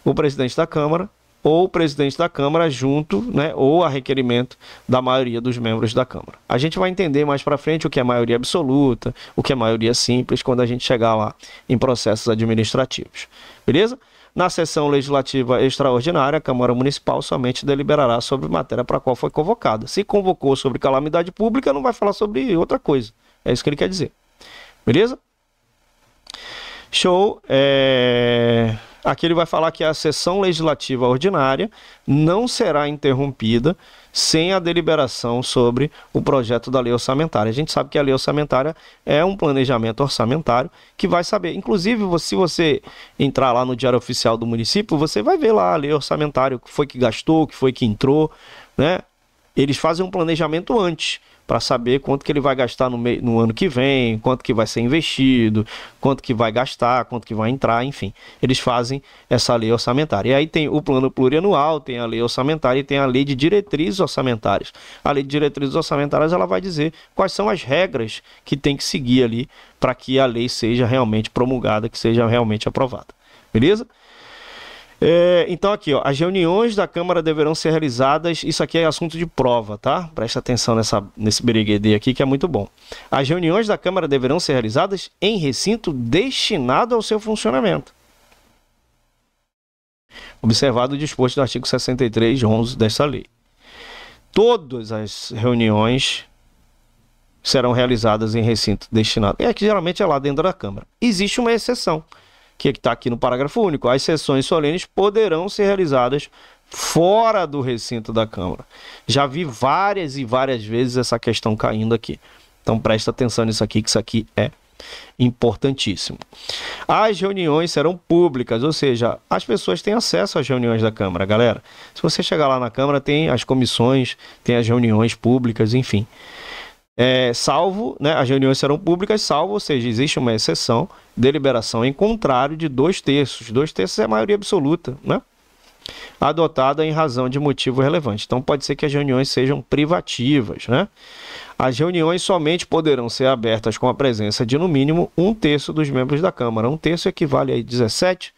o presidente da Câmara, ou o presidente da Câmara junto, né, ou a requerimento da maioria dos membros da Câmara. A gente vai entender mais para frente o que é maioria absoluta, o que é maioria simples, quando a gente chegar lá em processos administrativos. Beleza? Na sessão legislativa extraordinária, a Câmara Municipal somente deliberará sobre matéria para a qual foi convocada. Se convocou sobre calamidade pública, não vai falar sobre outra coisa. É isso que ele quer dizer. Beleza? Show. Aqui ele vai falar que a sessão legislativa ordinária não será interrompida sem a deliberação sobre o projeto da lei orçamentária. A gente sabe que a lei orçamentária é um planejamento orçamentário que vai saber. Inclusive, se você entrar lá no Diário Oficial do município, você vai ver lá a lei orçamentária, o que foi que gastou, o que foi que entrou, né? Eles fazem um planejamento antes, para saber quanto que ele vai gastar no ano que vem, quanto que vai ser investido, quanto que vai gastar, quanto que vai entrar, enfim. Eles fazem essa lei orçamentária. E aí tem o plano plurianual, tem a lei orçamentária e tem a lei de diretrizes orçamentárias. A lei de diretrizes orçamentárias, ela vai dizer quais são as regras que tem que seguir ali para que a lei seja realmente promulgada, que seja realmente aprovada. Beleza? Então aqui, ó, as reuniões da Câmara deverão ser realizadas, isso aqui é assunto de prova, tá? Presta atenção nesse bereguedê aqui que é muito bom. As reuniões da Câmara deverão ser realizadas em recinto destinado ao seu funcionamento. Observado o disposto do artigo 63(11) desta lei. Todas as reuniões serão realizadas em recinto destinado. Que geralmente é lá dentro da Câmara. Existe uma exceção, que está aqui no parágrafo único. As sessões solenes poderão ser realizadas fora do recinto da Câmara. Já vi várias e várias vezes essa questão caindo aqui. Então presta atenção nisso aqui, que isso aqui é importantíssimo. As reuniões serão públicas, ou seja, as pessoas têm acesso às reuniões da Câmara, galera. Se você chegar lá na Câmara, tem as comissões, tem as reuniões públicas, enfim. Salvo, né, as reuniões serão públicas, salvo, ou seja, existe uma exceção, deliberação em contrário de 2/3. 2/3 é a maioria absoluta, né? Adotada em razão de motivo relevante. Então pode ser que as reuniões sejam privativas, né? As reuniões somente poderão ser abertas com a presença de no mínimo 1/3 dos membros da Câmara. 1/3 equivale a 17,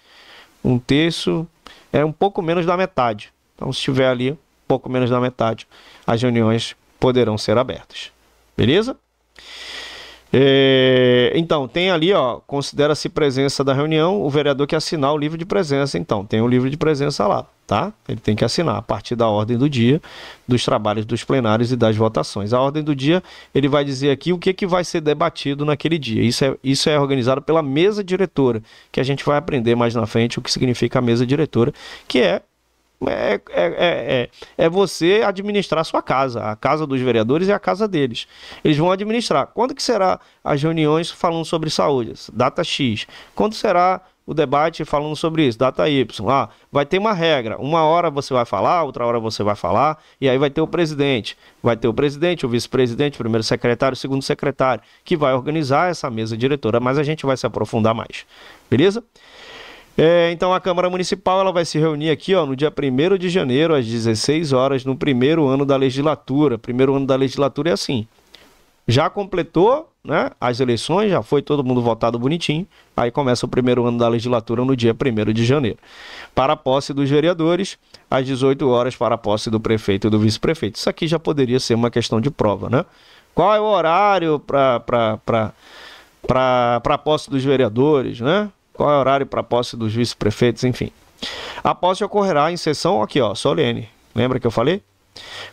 1/3 é um pouco menos da metade. Então se estiver ali um pouco menos da metade, as reuniões poderão ser abertas. Beleza? Então, tem ali, ó, considera-se presença da reunião o vereador que assinar o livro de presença. Então, tem o livro de presença lá, tá? Ele tem que assinar a partir da ordem do dia, dos trabalhos dos plenários e das votações. A ordem do dia, ele vai dizer aqui o que vai ser debatido naquele dia. Isso é organizado pela mesa diretora, que a gente vai aprender mais na frente o que significa a mesa diretora, que é você administrar a sua casa. A casa dos vereadores é a casa deles. Eles vão administrar. Quando que será as reuniões falando sobre saúde? Data X. Quando será o debate falando sobre isso? Data Y. Vai ter uma regra. Uma hora você vai falar, outra hora você vai falar, e aí vai ter o presidente. Vai ter o presidente, o vice-presidente, o primeiro secretário, o segundo secretário, que vai organizar essa mesa diretora, mas a gente vai se aprofundar mais. Beleza? Então a Câmara Municipal ela vai se reunir aqui, ó, no dia 1º de janeiro, às 16 horas, no primeiro ano da legislatura. Primeiro ano da legislatura é assim. Já completou, né, as eleições, já foi todo mundo votado bonitinho. Aí começa o primeiro ano da legislatura no dia 1º de janeiro. Para a posse dos vereadores, às 18 horas para a posse do prefeito e do vice-prefeito. Isso aqui já poderia ser uma questão de prova, né? Qual é o horário para a posse dos vereadores, né? Qual é o horário para a posse dos vice-prefeitos, enfim. A posse ocorrerá em sessão aqui, ó, solene. Lembra que eu falei?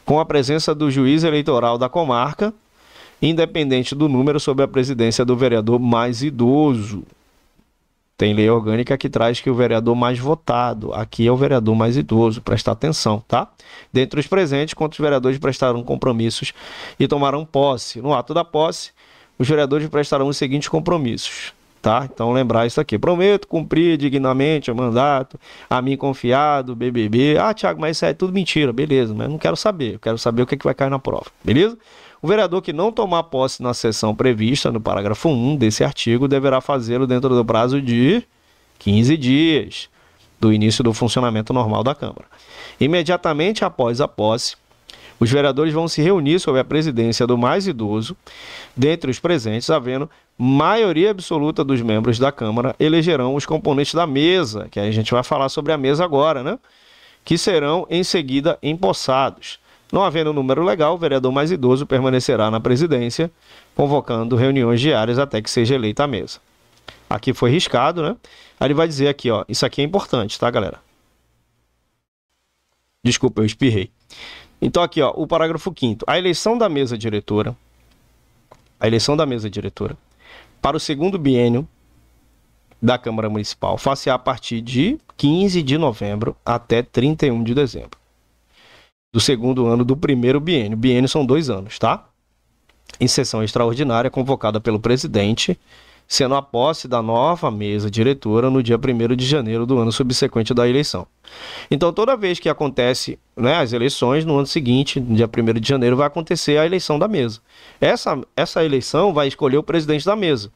Com a presença do juiz eleitoral da comarca, independente do número, sob a presidência do vereador mais idoso. Tem lei orgânica que traz que o vereador mais votado, aqui é o vereador mais idoso, presta atenção, tá? Dentre os presentes, quantos vereadores prestarão compromissos e tomarão posse? No ato da posse, os vereadores prestarão os seguintes compromissos. Tá? Então lembrar isso aqui. Prometo cumprir dignamente o mandato, a mim confiado, BBB. Thiago, mas isso é tudo mentira. Beleza, mas não quero saber. Eu quero saber o que vai cair na prova. Beleza? O vereador que não tomar posse na sessão prevista no parágrafo 1 desse artigo deverá fazê-lo dentro do prazo de 15 dias do início do funcionamento normal da Câmara. Imediatamente após a posse, os vereadores vão se reunir sob a presidência do mais idoso. Dentre os presentes, havendo maioria absoluta dos membros da Câmara, elegerão os componentes da mesa, que a gente vai falar sobre a mesa agora, né? Que serão em seguida empossados. Não havendo número legal, o vereador mais idoso permanecerá na presidência, convocando reuniões diárias até que seja eleita a mesa. Aqui foi riscado, né? Aí ele vai dizer aqui, ó, isso aqui é importante, tá, galera? Desculpa, eu espirrei. Então aqui, ó, o parágrafo 5º. A eleição da mesa diretora para o segundo biênio da Câmara Municipal far-se-á a partir de 15 de novembro até 31 de dezembro do segundo ano do primeiro biênio. Biênio são 2 anos, tá? Em sessão extraordinária convocada pelo presidente, sendo a posse da nova mesa diretora no dia 1º de janeiro do ano subsequente da eleição. Então, toda vez que acontece, né, as eleições, no ano seguinte, no dia 1º de janeiro, vai acontecer a eleição da mesa. Essa eleição vai escolher o presidente da mesa.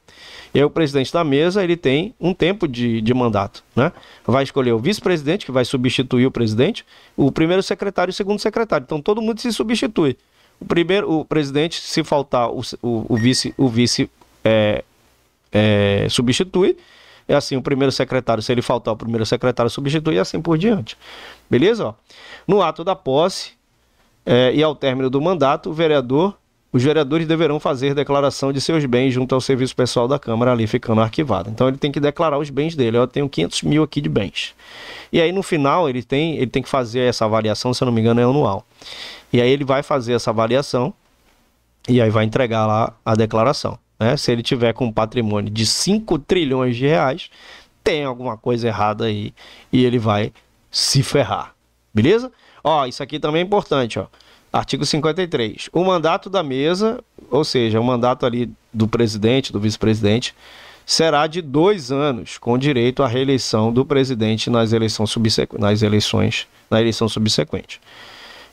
E aí, o presidente da mesa, ele tem um tempo de mandato, né? Vai escolher o vice-presidente, que vai substituir o presidente, o primeiro secretário e o segundo secretário. Então, todo mundo se substitui. O presidente, se faltar o vice substitui, é assim, o primeiro secretário, se ele faltar, o primeiro secretário substitui e assim por diante. Beleza? Ó. No ato da posse e ao término do mandato, os vereadores deverão fazer declaração de seus bens junto ao serviço pessoal da Câmara ali ficando arquivado. Então ele tem que declarar os bens dele. Eu tenho 500 mil aqui de bens. E aí no final ele tem que fazer essa avaliação, se eu não me engano é anual. E aí ele vai fazer essa avaliação e aí vai entregar lá a declaração. Né? Se ele tiver com um patrimônio de 5 trilhões de reais, tem alguma coisa errada aí e ele vai se ferrar. Beleza? Ó, isso aqui também é importante, ó. Artigo 53. O mandato da mesa, ou seja, o mandato ali do presidente, do vice-presidente, será de 2 anos, com direito à reeleição do presidente na eleição subsequente.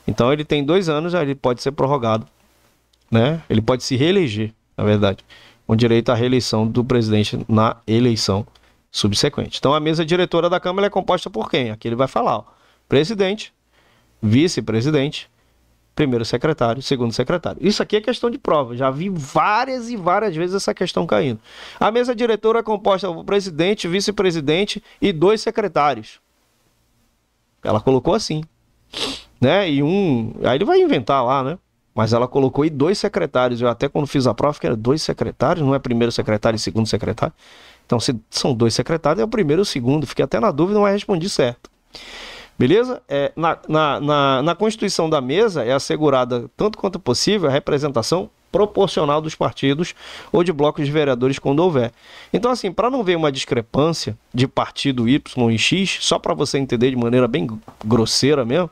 Então ele tem 2 anos, aí ele pode ser prorrogado, né? Ele pode se reeleger, na verdade, com direito à reeleição do presidente na eleição subsequente. Então a mesa diretora da Câmara é composta por quem? Aqui ele vai falar, ó, presidente, vice-presidente, primeiro secretário, segundo secretário. Isso aqui é questão de prova. Já vi várias e várias vezes essa questão caindo. A mesa diretora é composta por presidente, vice-presidente e 2 secretários. Ela colocou assim, né? Aí ele vai inventar lá, né? Mas ela colocou aí 2 secretários. Eu até quando fiz a prova que era 2 secretários, não é primeiro secretário e segundo secretário. Então se são 2 secretários, é o primeiro e o segundo. Fiquei até na dúvida, mas respondi certo. Beleza? Na Constituição da mesa é assegurada, tanto quanto possível, a representação proporcional dos partidos ou de blocos de vereadores quando houver. Então, assim, para não ver uma discrepância de partido Y e X, só para você entender de maneira bem grosseira mesmo,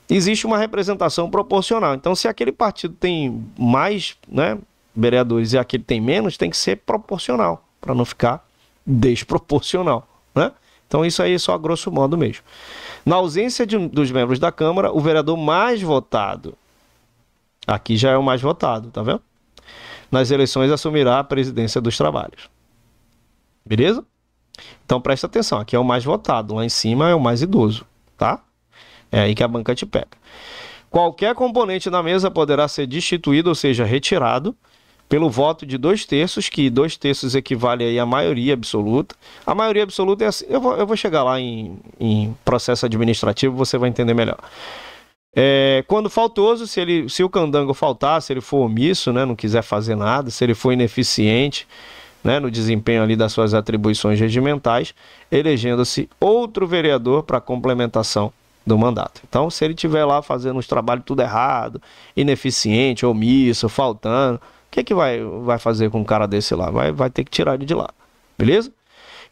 existe uma representação proporcional. Então, se aquele partido tem mais, né, vereadores e aquele tem menos, tem que ser proporcional, para não ficar desproporcional, né? Então isso aí é só a grosso modo mesmo. Na ausência dos membros da Câmara, o vereador mais votado, aqui já é o mais votado, tá vendo? Nas eleições assumirá a presidência dos trabalhos. Beleza? Então presta atenção, aqui é o mais votado, lá em cima é o mais idoso, tá? É aí que a banca te pega. Qualquer componente da mesa poderá ser destituído, ou seja, retirado, pelo voto de 2/3, que 2/3 equivale aí à maioria absoluta. A maioria absoluta é assim, eu vou chegar lá em processo administrativo, você vai entender melhor. Quando faltoso, se o candango faltar, se ele for omisso, né, não quiser fazer nada, se ele for ineficiente, né, no desempenho ali das suas atribuições regimentais, elegendo-se outro vereador para complementação do mandato. Então, se ele estiver lá fazendo os trabalhos tudo errado, ineficiente, omisso, faltando, o que vai fazer com um cara desse lá? Vai ter que tirar ele de lá, beleza?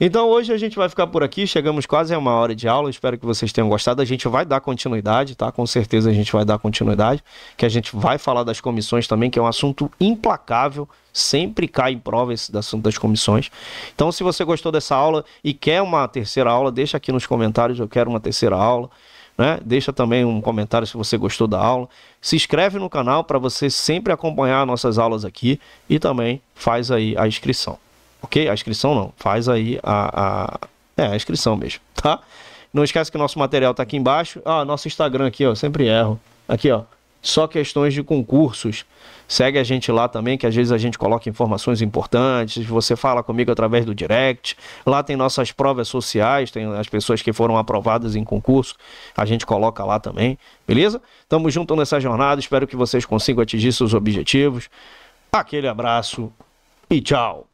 Então hoje a gente vai ficar por aqui, chegamos quase a 1 hora de aula, espero que vocês tenham gostado. A gente vai dar continuidade, tá? Com certeza a gente vai dar continuidade, que a gente vai falar das comissões também, que é um assunto implacável, sempre cai em prova esse assunto das comissões. Então se você gostou dessa aula e quer uma terceira aula, deixa aqui nos comentários, eu quero uma terceira aula. Né? Deixa também um comentário se você gostou da aula. Se inscreve no canal para você sempre acompanhar nossas aulas aqui e também faz aí a inscrição, ok? A inscrição não, faz aí a inscrição mesmo, tá? Não esquece que nosso material está aqui embaixo. Nosso Instagram aqui, ó, sempre erro. Aqui, ó, só questões de concursos. Segue a gente lá também, que às vezes a gente coloca informações importantes, você fala comigo através do direct. Lá tem nossas provas sociais, tem as pessoas que foram aprovadas em concurso, a gente coloca lá também, beleza? Tamo junto nessa jornada, espero que vocês consigam atingir seus objetivos. Aquele abraço e tchau!